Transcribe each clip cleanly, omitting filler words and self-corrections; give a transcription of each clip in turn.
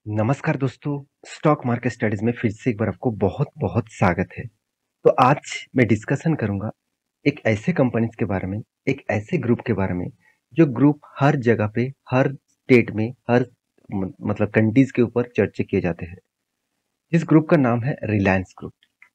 नमस्कार दोस्तों, stock market studies में फिर से एक बार आपको बहुत-बहुत स्वागत है। तो आज मैं डिस्कशन करूँगा एक ऐसे कंपनीज़ के बारे में, एक ऐसे ग्रुप के बारे में, जो ग्रुप हर जगह पे, हर स्टेट में, हर मतलब कंट्रीज़ के ऊपर चर्चा किए जाते हैं। जिस ग्रुप का नाम है रिलायंस ग्रुप।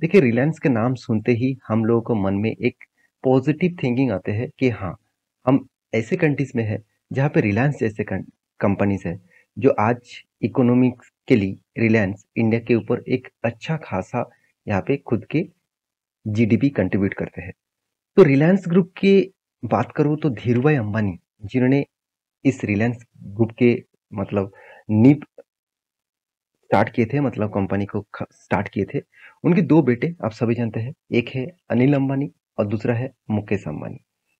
देखिए रिलायंस के नाम सुनते ही हम लोगों को मन में एक पॉजिटिव थिंकिंग आते हैं कि हाँ, हम ऐसे कंट्रीज़ में हैं जहाँ पे रिलायंस जैसे कंपनीज़ हैं, जो आज इकोनॉमिक्स के लिए रिलायंस इंडिया के ऊपर एक अच्छा खासा यहाँ पे खुद के जीडीपी कंट्रीब्यूट करते हैं। तो रिलायंस ग्रुप की बात करूँ तो धीरूभाई अंबानी, जिन्होंने इस रिलायंस ग्रुप के मतलब नींव स्टार्ट किए थे, मतलब कंपनी को स्टार्ट किए थे। उनके दो बेटे आप सभी जानते हैं, एक है अनिल अंबानी और दूसरा है मुकेश अंबानी।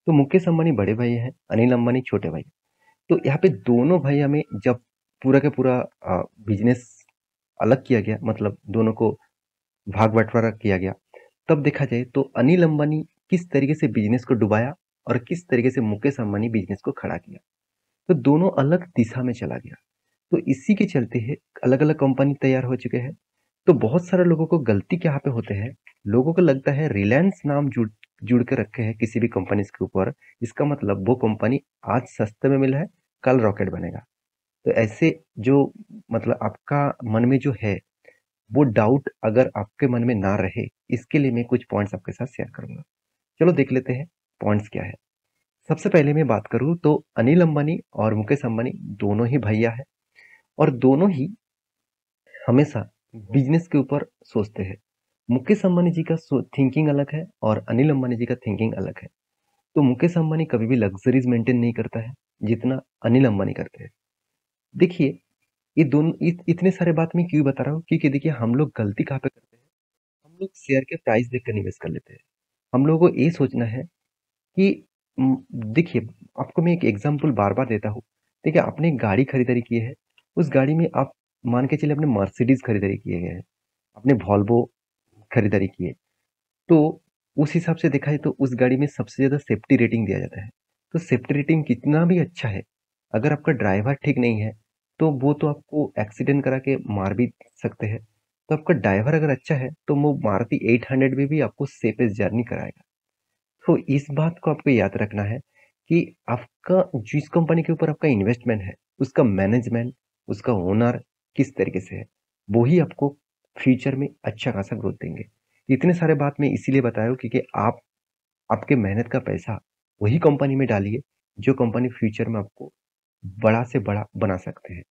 तो मुकेश अंबानी बड़े भाई हैं, अनिल अंबानी छोटे भाई। तो यहाँ पे दोनों भैया में जब पूरा का पूरा बिजनेस अलग किया गया, मतलब दोनों को भाग बंटवारा किया गया, तब देखा जाए तो अनिल अंबानी किस तरीके से बिजनेस को डुबाया और किस तरीके से मुकेश अंबानी बिजनेस को खड़ा किया। तो दोनों अलग दिशा में चला गया। तो इसी के चलते है अलग-अलग कंपनी तैयार हो चुके हैं। तो बहुत सारे लोगों को गलती क्या यहाँ पे होते हैं, लोगों को लगता है रिलायंस नाम जुड़ जुड़ के रखे हैं किसी भी कंपनी के ऊपर, इसका मतलब वो कंपनी आज सस्ते में मिला है, कल रॉकेट बनेगा। तो ऐसे जो मतलब आपका मन में जो है, वो डाउट अगर आपके मन में ना रहे, इसके लिए मैं कुछ पॉइंट्स आपके साथ शेयर करूँगा। चलो देख लेते हैं पॉइंट्स क्या है। सबसे पहले मैं बात करूँ तो अनिल अंबानी और मुकेश अंबानी दोनों ही भैया हैं और दोनों ही हमेशा बिजनेस के ऊपर सोचते हैं। मुकेश अंबानी जी का थिंकिंग अलग है और अनिल अंबानी जी का थिंकिंग अलग है। तो मुकेश अंबानी कभी भी लग्जरीज मेंटेन नहीं करता है, जितना अनिल अंबानी करते हैं। देखिए, ये दोनों इतने सारे बात मैं क्यों बता रहा हूँ, क्योंकि देखिए हम लोग गलती कहाँ पे करते हैं, हम लोग शेयर के प्राइस देख कर निवेश कर लेते हैं। हम लोगों को ये सोचना है कि देखिए, आपको मैं एक एग्जांपल बार-बार देता हूँ। देखिए, आपने एक गाड़ी खरीदारी की है, उस गाड़ी में आप मान के चलिए आपने मर्सिडीज़ खरीदारी किए हैं, आपने वॉल्वो खरीदारी की है, तो उस हिसाब से देखा जाए तो उस गाड़ी में सबसे ज़्यादा सेफ्टी रेटिंग दिया जाता है। तो सेफ्टी रेटिंग कितना भी अच्छा है, अगर आपका ड्राइवर ठीक नहीं है, तो वो तो आपको एक्सीडेंट करा के मार भी सकते हैं। तो आपका ड्राइवर अगर अच्छा है, तो वो मारुति 800 में भी आपको सेफेस्ट जर्नी कराएगा। तो इस बात को आपको याद रखना है कि आपका जिस कंपनी के ऊपर आपका इन्वेस्टमेंट है, उसका मैनेजमेंट, उसका ओनर किस तरीके से है, वो ही आपको फ्यूचर में अच्छा खासा ग्रोथ देंगे। इतने सारे बात मैं इसीलिए बताया हूँ क्योंकि आप आपके मेहनत का पैसा वही कंपनी में डालिए, जो कंपनी फ्यूचर में आपको बड़ा से बड़ा बना सकते हैं।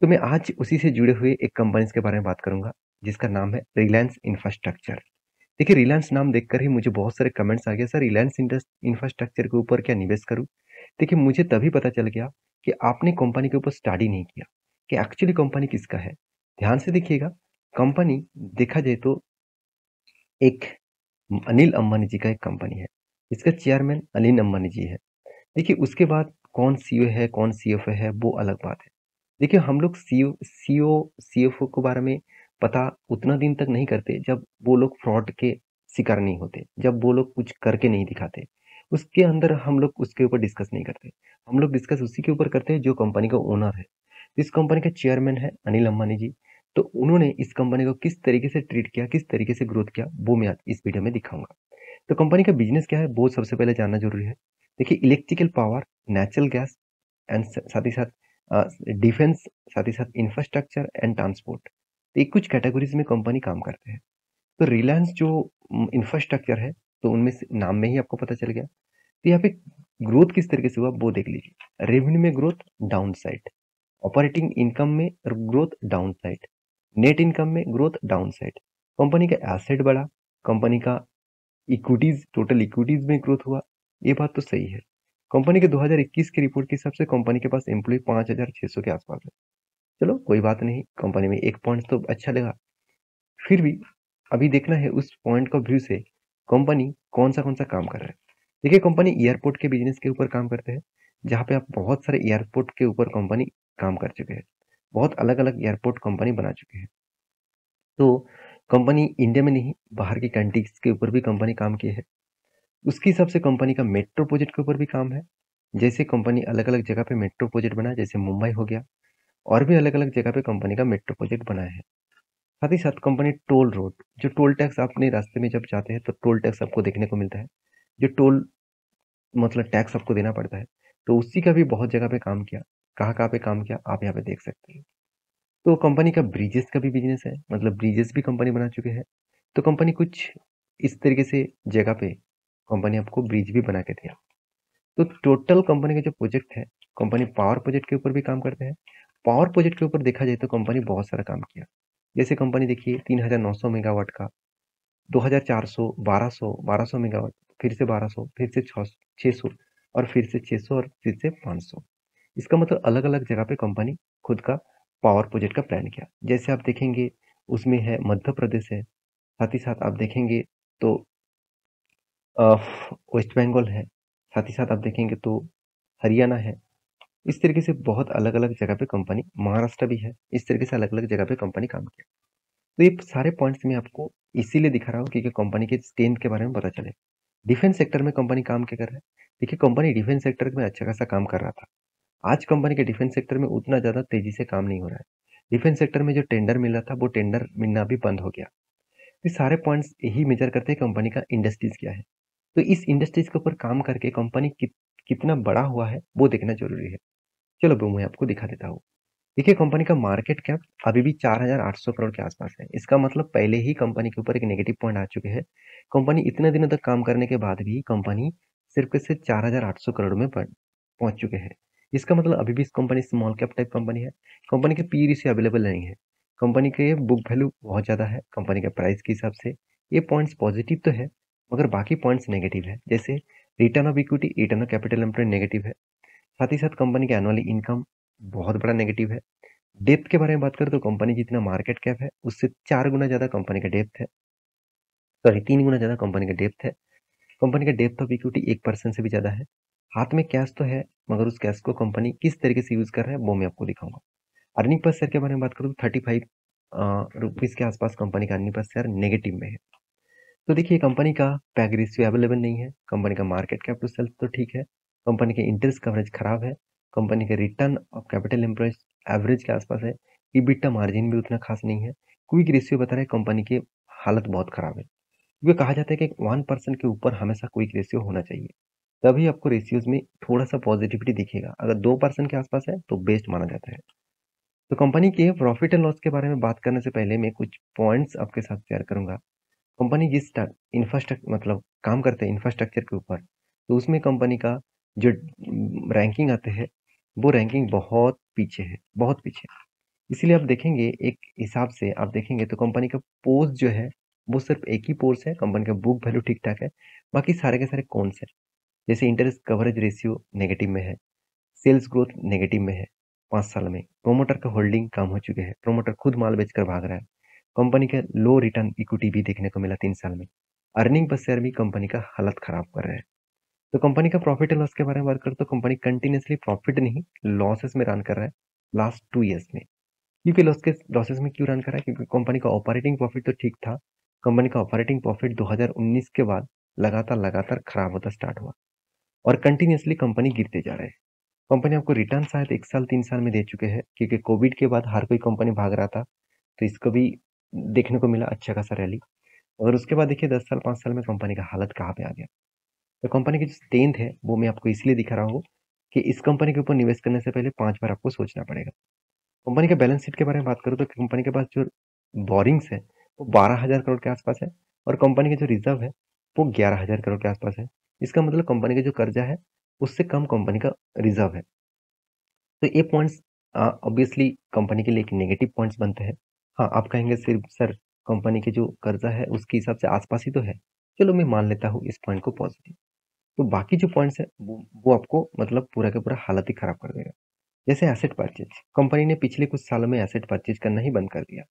तो मैं आज उसी से जुड़े हुए एक कंपनीज़ के बारे में बात करूँगा, जिसका नाम है रिलायंस इंफ्रास्ट्रक्चर। देखिए रिलायंस नाम देखकर ही मुझे बहुत सारे कमेंट्स आ गए, सर रिलायंस इंफ्रास्ट्रक्चर के ऊपर क्या निवेश करूं। देखिए मुझे तभी पता चल गया कि आपने कंपनी के ऊपर स्टडी नहीं किया कि एक्चुअली कंपनी किसका है। ध्यान से देखिएगा, कंपनी देखा जाए तो एक अनिल अंबानी जी का एक कंपनी है, इसका चेयरमैन अनिल अंबानी जी है। देखिए उसके बाद कौन सीईओ है, कौन सीएफओ है, वो अलग बात है। देखिए हम लोग सीईओ सीएफओ के बारे में पता उतना दिन तक नहीं करते जब वो लोग फ्रॉड के शिकार नहीं होते, जब वो लोग कुछ करके नहीं दिखाते। उसके अंदर हम लोग उसके ऊपर डिस्कस नहीं करते। हम लोग डिस्कस उसी के ऊपर करते हैं जो कंपनी का ओनर है। इस कंपनी का चेयरमैन है अनिल अंबानी जी। तो उन्होंने इस कंपनी को किस तरीके से ट्रीट किया, किस तरीके से ग्रोथ किया, वो मैं आज इस वीडियो में दिखाऊंगा। तो कंपनी का बिजनेस क्या है, वो सबसे पहले जानना जरूरी है। देखिए electrical power, natural gas and साथ ही साथ डिफेंस, साथ ही साथ इंफ्रास्ट्रक्चर एंड ट्रांसपोर्ट, तो ये कुछ कैटेगरीज में कंपनी काम करते हैं। तो रिलायंस जो इंफ्रास्ट्रक्चर है, तो उनमें से नाम में ही आपको पता चल गया। तो यहाँ पे ग्रोथ किस तरीके से हुआ वो देख लीजिए। रेवेन्यू में growth down side, operating income में growth down side, net income में ग्रोथ डाउन साइड। कंपनी का एसेट बढ़ा, कंपनी का इक्विटीज, टोटल इक्विटीज में ग्रोथ हुआ, ये बात तो सही है। कंपनी के 2021 की रिपोर्ट के हिसाब से कंपनी के पास एम्प्लॉय 5600 के आसपास है। चलो कोई बात नहीं, कंपनी में एक पॉइंट तो अच्छा लगा। फिर भी अभी देखना है उस पॉइंट का व्यू से कंपनी कौन सा काम कर रहा है। देखिए कंपनी एयरपोर्ट के बिजनेस के ऊपर काम करते हैं, जहाँ पे आप बहुत सारे एयरपोर्ट के ऊपर कंपनी काम कर चुके हैं। बहुत अलग अलग एयरपोर्ट कंपनी बना चुके हैं। तो कंपनी इंडिया में नहीं, बाहर की कंट्रीज के ऊपर भी कंपनी काम की है। उसके हिसाब से कंपनी का मेट्रो प्रोजेक्ट के ऊपर भी काम है। जैसे कंपनी अलग अलग जगह पे मेट्रो प्रोजेक्ट बना, जैसे मुंबई हो गया, और भी अलग-अलग जगह पे कंपनी का मेट्रो प्रोजेक्ट बनाया है। साथ ही साथ कंपनी टोल रोड, जो टोल टैक्स अपने रास्ते में जब जाते हैं तो टोल टैक्स आपको देखने को मिलता है। जो टोल मतलब टैक्स आपको देना पड़ता है, तो उसी का भी बहुत जगह पे काम किया। कहाँ-कहाँ पे काम किया आप यहाँ पे देख सकते हैं। तो कंपनी का ब्रिजेस का भी बिज़नेस है, मतलब ब्रिजेस भी कंपनी बना चुके हैं। तो कंपनी कुछ इस तरीके से जगह पे कंपनी आपको ब्रिज भी बना के दिया। तो टोटल कंपनी का जो प्रोजेक्ट है, कंपनी पावर प्रोजेक्ट के ऊपर भी काम करते हैं। पावर प्रोजेक्ट के ऊपर देखा जाए तो कंपनी बहुत सारा काम किया। जैसे कंपनी देखिए 3900 मेगावाट का, 2400, 1200, 1200 मेगावाट, फिर से 1200, फिर से 600 और फिर से 600 और फिर से 500। इसका मतलब अलग-अलग जगह पे कंपनी खुद का पावर प्रोजेक्ट का प्लान किया। जैसे आप देखेंगे उसमें है मध्य प्रदेश है, साथ ही साथ आप देखेंगे तो अ, वेस्ट बंगाल है, साथ ही साथ आप देखेंगे तो हरियाणा है। इस तरीके से बहुत अलग-अलग जगह पे कंपनी, महाराष्ट्र भी है, इस तरीके से अलग-अलग जगह पे कंपनी काम किया। तो ये सारे पॉइंट्स मैं आपको इसीलिए दिखा रहा हूँ क्योंकि कंपनी के स्ट्रेंथ के बारे में पता चले। डिफेंस सेक्टर में कंपनी काम क्या कर रहा है? देखिए कंपनी डिफेंस सेक्टर में अच्छा खासा काम कर रहा था। आज कंपनी के डिफेंस सेक्टर में उतना ज़्यादा तेज़ी से काम नहीं हो रहा है। डिफेंस सेक्टर में जो टेंडर मिल रहा था, वो टेंडर मिलना भी बंद हो गया। ये सारे पॉइंट्स यही मेजर करते हैं कंपनी का इंडस्ट्रीज़ क्या है। तो इस इंडस्ट्रीज़ के ऊपर काम करके कंपनी कितना बड़ा हुआ है, वो देखना ज़रूरी है। चलो वो मैं आपको दिखा देता हूँ। देखिए कंपनी का मार्केट कैप अभी भी 4,800 करोड़ के आसपास है। इसका मतलब पहले ही कंपनी के ऊपर एक नेगेटिव पॉइंट आ चुके हैं। कंपनी इतने दिनों तक काम करने के बाद भी कंपनी सिर्फ के सिर्फ 4,800 करोड़ में पहुंच चुके हैं। इसका मतलब अभी भी इस company small cap type company है। कंपनी के पी रेशियो अवेलेबल नहीं है। कंपनी के बुक वैल्यू बहुत ज़्यादा है कंपनी के प्राइस के हिसाब से। ये पॉइंट्स पॉजिटिव तो है, मगर बाकी पॉइंट्स नेगेटिव है। जैसे return of equity, return of capital employed negative है। साथ ही साथ कंपनी के एनुअली इनकम बहुत बड़ा नेगेटिव है। डेप्थ के बारे में बात करें तो कंपनी जितना मार्केट कैप है उससे 4 गुना ज़्यादा कंपनी का डेप्थ है। सॉरी 3 गुना ज़्यादा कंपनी का डेप्थ है। कंपनी का डेप्थ ऑफ इक्विटी 1% से भी ज़्यादा है। हाथ में कैश तो है, मगर उस कैश को कंपनी किस तरीके से यूज़ कर रहा है वो मैं आपको दिखाऊँगा। अर्निंग पर शेयर के बारे में बात करूँ तो 35 रुपीज़ के आसपास कंपनी का अर्निंग पर शेयर नेगेटिव में है। तो देखिए कंपनी का पैग रेशियो अवेलेबल नहीं है, कंपनी का मार्केट कैप टू सेल्स तो ठीक है, कंपनी के इंटरेस्ट कवरेज खराब है, कंपनी के return of capital employees average के आसपास है, EBITDA मार्जिन भी उतना खास नहीं है, क्विक रेशियो बता रहा है कंपनी की हालत बहुत खराब है। क्योंकि कहा जाता है कि 1% के ऊपर हमेशा क्विक रेशियो होना चाहिए, तभी आपको रेशियोज में थोड़ा सा पॉजिटिविटी दिखेगा। अगर 2% के आसपास है तो बेस्ट माना जाता है। तो कंपनी के प्रॉफिट एंड लॉस के बारे में बात करने से पहले मैं कुछ पॉइंट्स आपके साथ शेयर करूंगा। कंपनी जिस इंफ्रास्ट्रक्चर मतलब काम करते हैं इंफ्रास्ट्रक्चर के ऊपर, तो उसमें कंपनी का जो रैंकिंग आते हैं, वो रैंकिंग बहुत पीछे है, बहुत पीछे। इसीलिए आप देखेंगे एक हिसाब से आप देखेंगे तो कंपनी का पोस्ट जो है वो सिर्फ एक ही पोस्ट है, कंपनी का बुक वैल्यू ठीक ठाक है, बाकी सारे के सारे कौन से जैसे इंटरेस्ट कवरेज रेशियो नेगेटिव में है, सेल्स ग्रोथ नेगेटिव में है 5 साल में, प्रोमोटर का होल्डिंग कम हो चुके हैं, प्रोमोटर खुद माल बेचकर भाग रहा है, कंपनी का लो रिटर्न इक्विटी भी देखने को मिला 3 साल में, अर्निंग पर शेयर भी कंपनी का हालत खराब कर रहा है। तो कंपनी का प्रॉफिट एंड लॉस के बारे में बात करें तो कंपनी कंटिन्यूसली प्रॉफिट नहीं लॉसेस में रन कर रहा है लास्ट 2 ईयर्स में। क्योंकि लॉसेस में क्यों रन कर रहा है, क्योंकि कंपनी का ऑपरेटिंग प्रॉफिट तो ठीक था, कंपनी का ऑपरेटिंग प्रॉफिट 2019 के बाद लगातार लगातार खराब होता स्टार्ट हुआ और कंटिन्यूसली कंपनी गिरते जा रहा है। कंपनी आपको रिटर्न शायद 1 साल 3 साल में दे चुके हैं, क्योंकि कोविड के बाद हर कोई कंपनी भाग रहा था, तो इसको भी देखने को मिला अच्छा खासा रैली। और उसके बाद देखिए 10 साल 5 साल में कंपनी का हालत कहाँ पे आ गया। तो कंपनी की जो स्ट्रेंथ है वो मैं आपको इसलिए दिखा रहा हूँ कि इस कंपनी के ऊपर निवेश करने से पहले 5 बार आपको सोचना पड़ेगा। कंपनी के बैलेंस शीट के बारे में बात करूँ तो कंपनी के पास जो बोरिंग्स है वो 12,000 करोड़ के आसपास है और कंपनी के जो रिजर्व है वो 11,000 करोड़ के आसपास है। इसका मतलब कंपनी का जो कर्जा है उससे कम कंपनी का रिजर्व है। तो ये पॉइंट्स ऑब्वियसली कंपनी के लिए एक नेगेटिव पॉइंट्स बनते हैं। हाँ, आप कहेंगे सिर्फ सर कंपनी के जो कर्जा है उसके हिसाब से आसपास ही तो है। चलो मैं मान लेता हूँ इस पॉइंट को पॉजिटिव। तो बाकी जो पॉइंट्स है वो आपको मतलब पूरा का पूरा हालत ही खराब कर देगा। जैसे एसेट परचेज, कंपनी ने पिछले कुछ सालों में एसेट परचेज करना ही बंद कर दिया।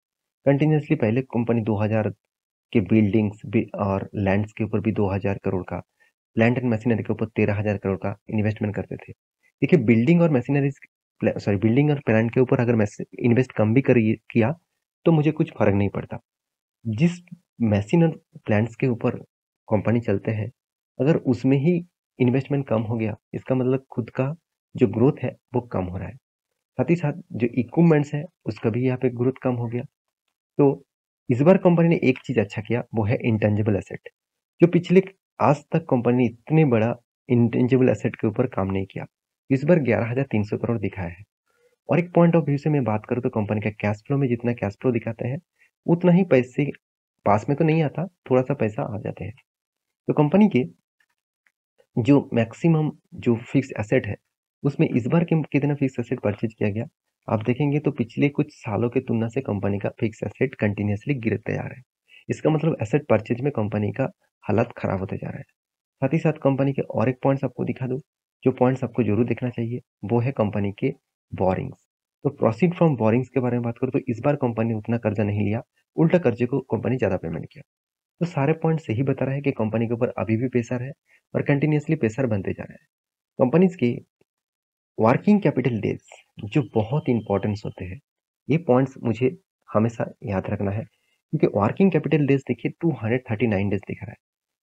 कंटिन्यूअसली पहले कंपनी 2000 के बिल्डिंग्स भी और लैंड्स के ऊपर भी 2000 करोड़ का, प्लांट एंड मशीनरी के ऊपर 13,000 करोड़ का इन्वेस्टमेंट करते थे। देखिए बिल्डिंग और मशीनरीज सॉरी बिल्डिंग और प्लांट के ऊपर अगर इन्वेस्ट कम भी करिए किया तो मुझे कुछ फर्क नहीं पड़ता। जिस मशीन और प्लांट्स के ऊपर कंपनी चलते हैं, अगर उसमें ही इन्वेस्टमेंट कम हो गया, इसका मतलब खुद का जो ग्रोथ है वो कम हो रहा है। साथ ही साथ जो इक्विपमेंट्स है उसका भी यहाँ पे ग्रोथ कम हो गया। तो इस बार कंपनी ने एक चीज अच्छा किया, वो है इंटेंजिबल एसेट। जो पिछले आज तक कंपनी ने इतने बड़ा इंटेंजिबल एसेट के ऊपर काम नहीं किया। इस बार 11,300 करोड़ दिखाया है। और एक पॉइंट ऑफ व्यू से मैं बात करूँ तो कंपनी का कैश फ्लो में जितना कैश फ्लो दिखाते हैं उतना ही पैसे पास में तो नहीं आता, थोड़ा सा पैसा आ जाते हैं। तो कंपनी के जो मैक्सिमम जो फिक्स एसेट है उसमें इस बार कितना फिक्स एसेट परचेज किया गया, आप देखेंगे तो पिछले कुछ सालों की तुलना से कंपनी का फिक्स एसेट कंटिन्यूसली गिरते जा रहा है। इसका मतलब एसेट परचेज में कंपनी का हालत खराब होते जा रहा है। साथ ही साथ कंपनी के और एक पॉइंट्स आपको दिखा दूं, जो पॉइंट्स आपको जरूर देखना चाहिए, वो है कंपनी के बोरिंग्स। तो प्रोसीड फ्रॉम बोरिंग्स के बारे में बात करूं तो इस बार कंपनी ने उतना कर्जा नहीं लिया, उल्टा कर्जे को कंपनी ज्यादा पेमेंट किया। तो सारे पॉइंट यही बता रहा है कि कंपनी के ऊपर अभी भी प्रेशर है और कंटिन्यूसली प्रेशर बनते जा रहा है। कंपनीज के वर्किंग कैपिटल डेज जो बहुत इंपॉर्टेंस होते हैं, ये पॉइंट्स मुझे हमेशा याद रखना है, क्योंकि वर्किंग कैपिटल डेज देखिए 239 डेज दिख रहा है।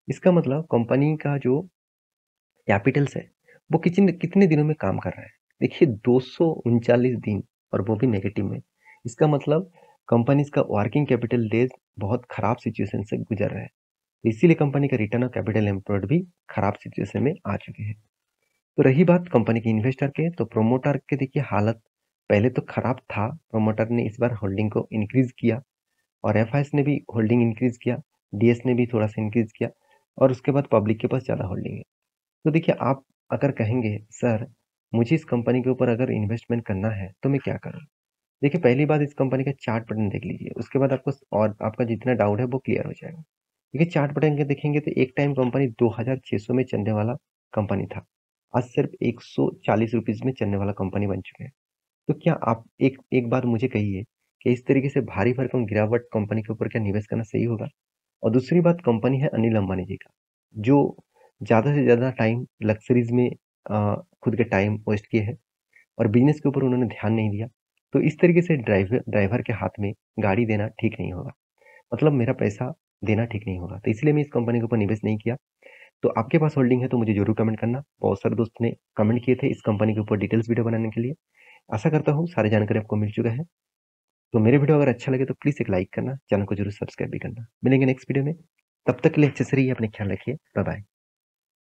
इसका मतलब कंपनी का जो कैपिटल्स है वो कितने कितने दिनों में काम कर रहा है। देखिए 239 दिन, और वो भी नेगेटिव में। इसका मतलब कंपनीज का वर्किंग कैपिटल डेज बहुत खराब सिचुएशन से गुजर रहा है। तो इसीलिए कंपनी का रिटर्न ऑफ कैपिटल एम्प्लॉयड भी खराब सिचुएशन में आ चुके हैं। तो रही बात कंपनी के इन्वेस्टर के, तो प्रोमोटर के देखिए हालत पहले तो खराब था। प्रोमोटर ने इस बार होल्डिंग को इंक्रीज किया और एफआईएस ने भी होल्डिंग इंक्रीज किया, डीएस ने भी थोड़ा सा इंक्रीज किया, और उसके बाद पब्लिक के पास ज़्यादा होल्डिंग है। तो देखिए आप अगर कहेंगे सर मुझे इस कंपनी के ऊपर अगर इन्वेस्टमेंट करना है तो मैं क्या करूँ? देखिए पहली बात, इस कंपनी का चार्ट पैटर्न देख लीजिए, उसके बाद आपको और आपका जितना डाउट है वो क्लियर हो जाएगा। देखिए चार्ट पैटर्न के देखेंगे तो एक टाइम कंपनी 2600 में चलने वाला कंपनी था, आज सिर्फ 140 रुपीज में चलने वाला कंपनी बन चुके हैं। तो क्या आप एक एक बात मुझे कहिए कि इस तरीके से भारी भरकम गिरावट कंपनी के ऊपर क्या निवेश करना सही होगा? और दूसरी बात, कंपनी है अनिल अंबानी जी का, जो ज़्यादा से ज़्यादा टाइम लग्ज़रीज़ में खुद के टाइम वेस्ट किए हैं और बिज़नेस के ऊपर उन्होंने ध्यान नहीं दिया। तो इस तरीके से ड्राइवर ड्राइवर के हाथ में गाड़ी देना ठीक नहीं होगा। मतलब मेरा पैसा देना ठीक नहीं होगा। तो इसलिए मैं इस कंपनी के ऊपर निवेश नहीं किया। तो आपके पास होल्डिंग है तो मुझे ज़रूर कमेंट करना। बहुत सारे दोस्त ने कमेंट किए थे इस कंपनी के ऊपर डिटेल्स वीडियो बनाने के लिए। आशा करता हूँ सारी जानकारी आपको मिल चुका है। तो मेरे वीडियो अगर अच्छा लगे तो प्लीज़ एक लाइक करना, चैनल को ज़रूर सब्सक्राइब भी करना। मिलेंगे नेक्स्ट वीडियो में। तब तक के लिए अच्छे से रहिए, अपने ख्याल रखिए। Bye bye.